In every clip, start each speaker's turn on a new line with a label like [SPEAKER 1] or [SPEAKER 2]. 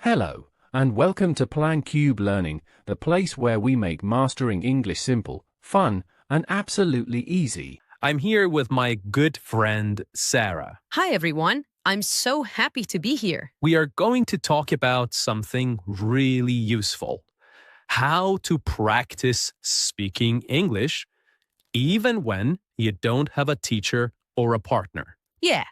[SPEAKER 1] Hello, and welcome to Plan Qube Learning, the place where we make mastering English simple, fun, and absolutely easy.
[SPEAKER 2] I'm here with my good friend, Sarah.
[SPEAKER 3] Hi, everyone. I'm so happy to be here.
[SPEAKER 2] We are going to talk about something really useful. How to practice speaking English, even when you don't have a teacher or a partner.
[SPEAKER 3] Yeah,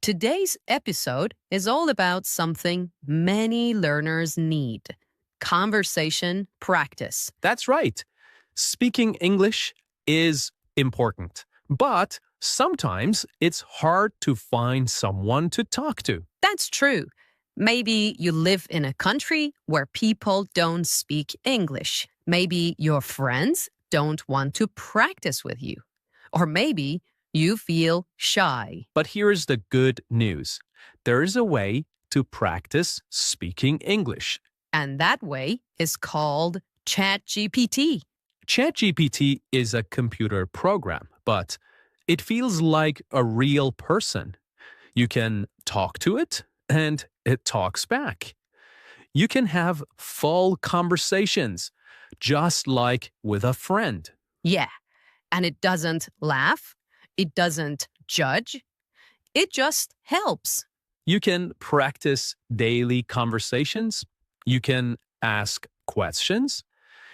[SPEAKER 3] today's episode is all about something many learners need: conversation practice.
[SPEAKER 2] That's right. Speaking English is important, but sometimes it's hard to find someone to talk to.
[SPEAKER 3] That's true. Maybe you live in a country where people don't speak English. Maybe your friends don't want to practice with you. Or maybe you feel shy.
[SPEAKER 2] But here's the good news. There is a way to practice speaking English.
[SPEAKER 3] And that way is called ChatGPT.
[SPEAKER 2] ChatGPT is a computer program, but it feels like a real person. You can talk to it, and it talks back. You can have full conversations, just like with a friend.
[SPEAKER 3] Yeah, and it doesn't laugh. It doesn't judge. It just helps.
[SPEAKER 2] You can practice daily conversations. You can ask questions.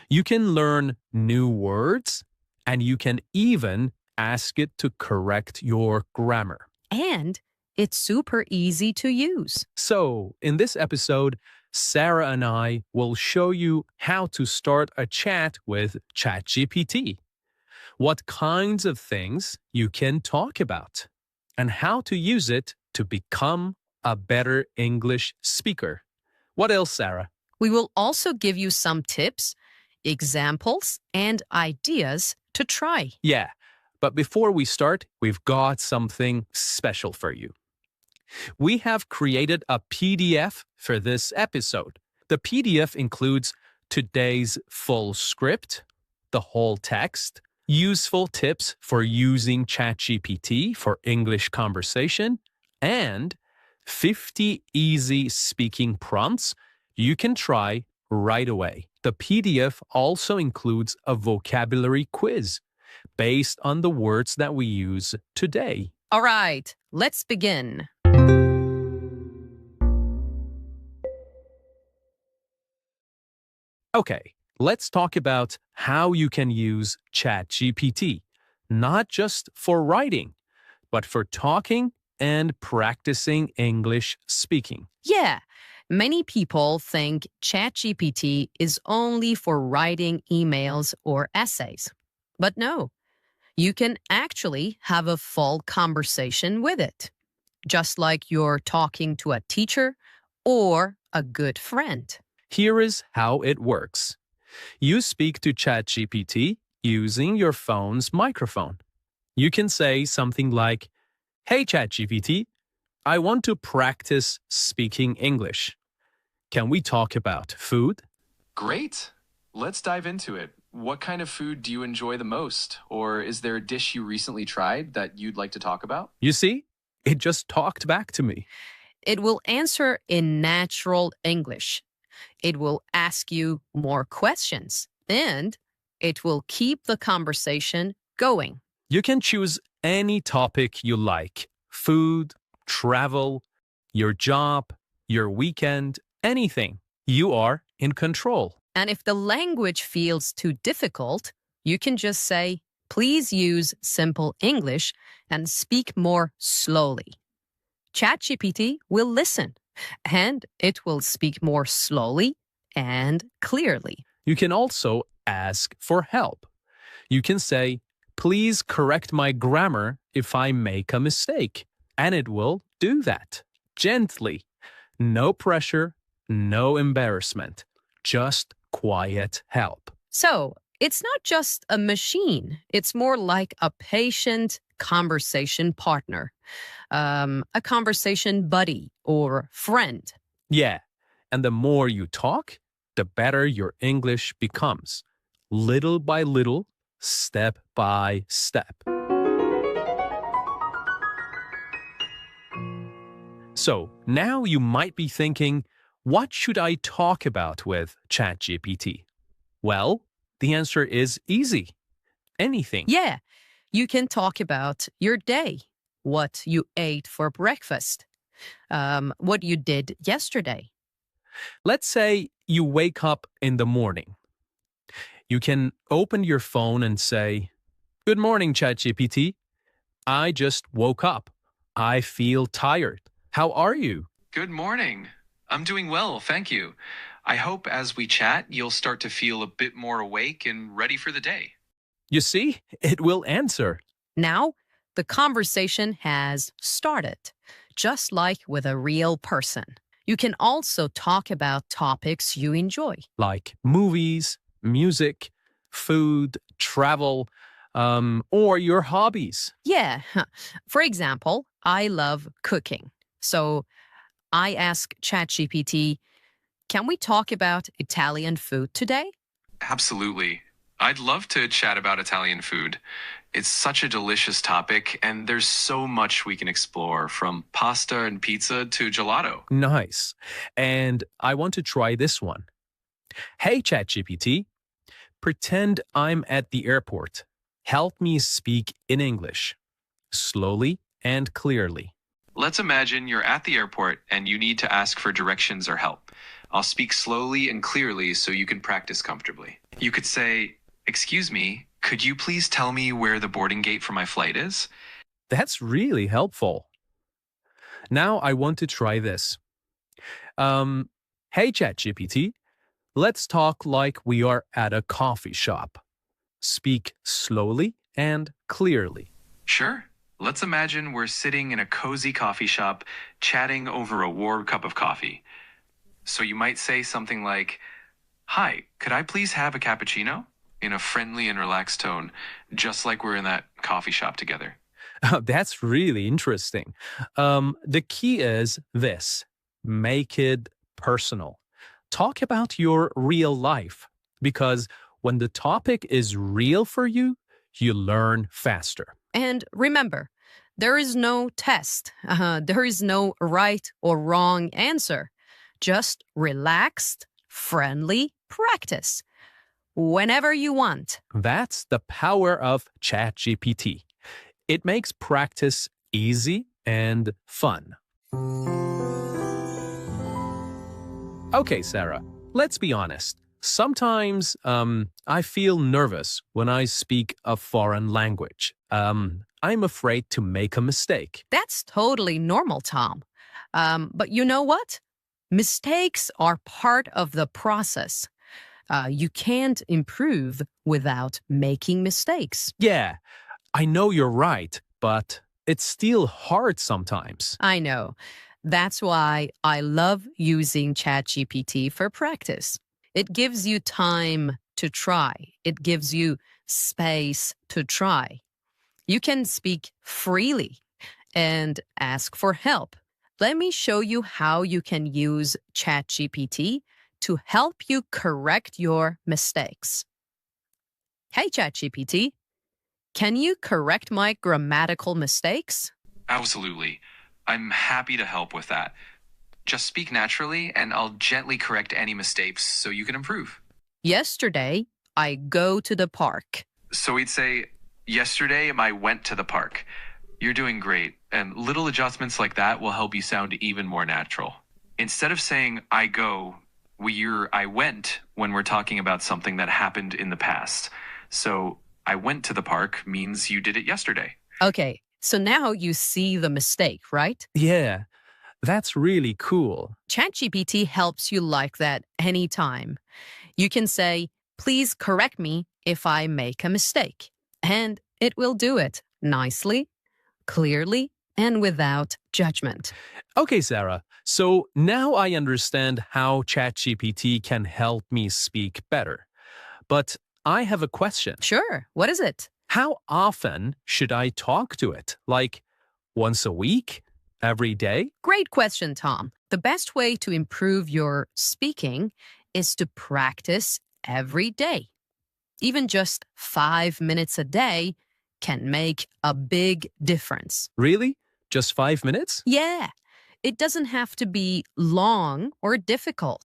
[SPEAKER 2] You can learn new words, and you can even ask it to correct your grammar.
[SPEAKER 3] And it's super easy to use.
[SPEAKER 2] So, in this episode, Sarah and I will show you how to start a chat with ChatGPT, what kinds of things you can talk about, and how to use it to become a better English speaker. What else, Sarah?
[SPEAKER 3] We will also give you some tips, examples, and ideas to try.
[SPEAKER 2] Yeah, but before we start, we've got something special for you. We have created a PDF for this episode. The PDF includes today's full script, the whole text, useful tips for using ChatGPT for English conversation, and 50 easy speaking prompts you can try right away. The PDF also includes a vocabulary quiz based on the words that we use today.
[SPEAKER 3] All right, let's begin.
[SPEAKER 2] Okay, let's talk about how you can use ChatGPT, not just for writing, but for talking and practicing English speaking.
[SPEAKER 3] Yeah, many people think ChatGPT is only for writing emails or essays. But no, you can actually have a full conversation with it, just like you're talking to a teacher or a good friend.
[SPEAKER 2] Here is how it works. You speak to ChatGPT using your phone's microphone. You can say something like, "Hey ChatGPT, I want to practice speaking English. Can we talk about food?"
[SPEAKER 4] Great. Let's dive into it. What kind of food do you enjoy the most? Or is there a dish you recently tried that you'd like to talk about?
[SPEAKER 2] You see, it just talked back to me.
[SPEAKER 3] It will answer in natural English. It will ask you more questions, and it will keep the conversation going.
[SPEAKER 2] You can choose any topic you like: food, travel, your job, your weekend, anything. You are in control.
[SPEAKER 3] And if the language feels too difficult, you can just say, "Please use simple English and speak more slowly." ChatGPT will listen, and it will speak more slowly and clearly.
[SPEAKER 2] You can also ask for help. You can say, "Please correct my grammar if I make a mistake," and it will do that gently. No pressure, no embarrassment, just quiet help.
[SPEAKER 3] So it's not just a machine. It's more like a patient conversation partner, a conversation buddy or friend.
[SPEAKER 2] Yeah, and the more you talk, the better your English becomes. Little by little, step by step. So now you might be thinking, What should I talk about with ChatGPT? Well, the answer is easy. Anything.
[SPEAKER 3] Yeah, you can talk about your day, what you ate for breakfast, what you did yesterday.
[SPEAKER 2] Let's say you wake up in the morning. You can open your phone and say, "Good morning, ChatGPT. I just woke up. I feel tired. How are you?"
[SPEAKER 4] Good morning. I'm doing well, thank you. I hope as we chat, you'll start to feel a bit more awake and ready for the day.
[SPEAKER 2] You see, it will answer.
[SPEAKER 3] Now, the conversation has started, just like with a real person. You can also talk about topics you enjoy.
[SPEAKER 2] Like movies, music, food, travel, or your hobbies.
[SPEAKER 3] Yeah. For example, I love cooking. So I ask ChatGPT, can we talk about Italian food today?
[SPEAKER 4] Absolutely. I'd love to chat about Italian food. It's such a delicious topic, and there's so much we can explore, from pasta and pizza to gelato.
[SPEAKER 2] Nice. And I want to try this one. Hey, ChatGPT, pretend I'm at the airport. Help me speak in English, slowly and clearly.
[SPEAKER 4] Let's imagine you're at the airport and you need to ask for directions or help. I'll speak slowly and clearly so you can practice comfortably. You could say, "Excuse me, could you please tell me where the boarding gate for my flight is?"
[SPEAKER 2] That's really helpful. Now I want to try this. Hey, ChatGPT, let's talk like we are at a coffee shop. Speak slowly and clearly.
[SPEAKER 4] Sure. Let's imagine we're sitting in a cozy coffee shop, chatting over a warm cup of coffee. So you might say something like, "Hi, could I please have a cappuccino?" in a friendly and relaxed tone, just like we're in that coffee shop together.
[SPEAKER 2] That's really interesting. The key is this: make it personal. Talk about your real life, because when the topic is real for you, you learn faster.
[SPEAKER 3] And remember, there is no test. There is no right or wrong answer. Just relaxed, friendly practice. Whenever you want.
[SPEAKER 2] That's the power of ChatGPT. It makes practice easy and fun. Okay, Sarah, let's be honest. Sometimes I feel nervous when I speak a foreign language. I'm afraid to make a mistake.
[SPEAKER 3] That's totally normal, Tom. But you know what? Mistakes are part of the process. You can't improve without making mistakes.
[SPEAKER 2] Yeah, I know you're right, but it's still hard sometimes.
[SPEAKER 3] I know. That's why I love using ChatGPT for practice. It gives you time to try. It gives you space to try. You can speak freely and ask for help. Let me show you how you can use ChatGPT to help you correct your mistakes. Hey, ChatGPT, can you correct my grammatical mistakes?
[SPEAKER 4] Absolutely. I'm happy to help with that. Just speak naturally, and I'll gently correct any mistakes so you can improve.
[SPEAKER 3] Yesterday, I go to the park.
[SPEAKER 4] So we'd say, "Yesterday, I went to the park." You're doing great, and little adjustments like that will help you sound even more natural. Instead of saying, "I go," "I went" when we're talking about something that happened in the past. So, "I went to the park" means you did it yesterday.
[SPEAKER 3] Okay, so now you see the mistake, right?
[SPEAKER 2] Yeah, that's really cool.
[SPEAKER 3] ChatGPT helps you like that anytime. You can say, please correct me if I make a mistake. And it will do it nicely, clearly, and without judgment.
[SPEAKER 2] Okay, Sarah, so now I understand how ChatGPT can help me speak better. But I have a question.
[SPEAKER 3] Sure, what is it?
[SPEAKER 2] How often should I talk to it? Like once a week? Every day?
[SPEAKER 3] Great question, Tom. The best way to improve your speaking is to practice every day. Even just 5 minutes a day can make a big difference.
[SPEAKER 2] Really? Just 5 minutes?
[SPEAKER 3] Yeah. It doesn't have to be long or difficult.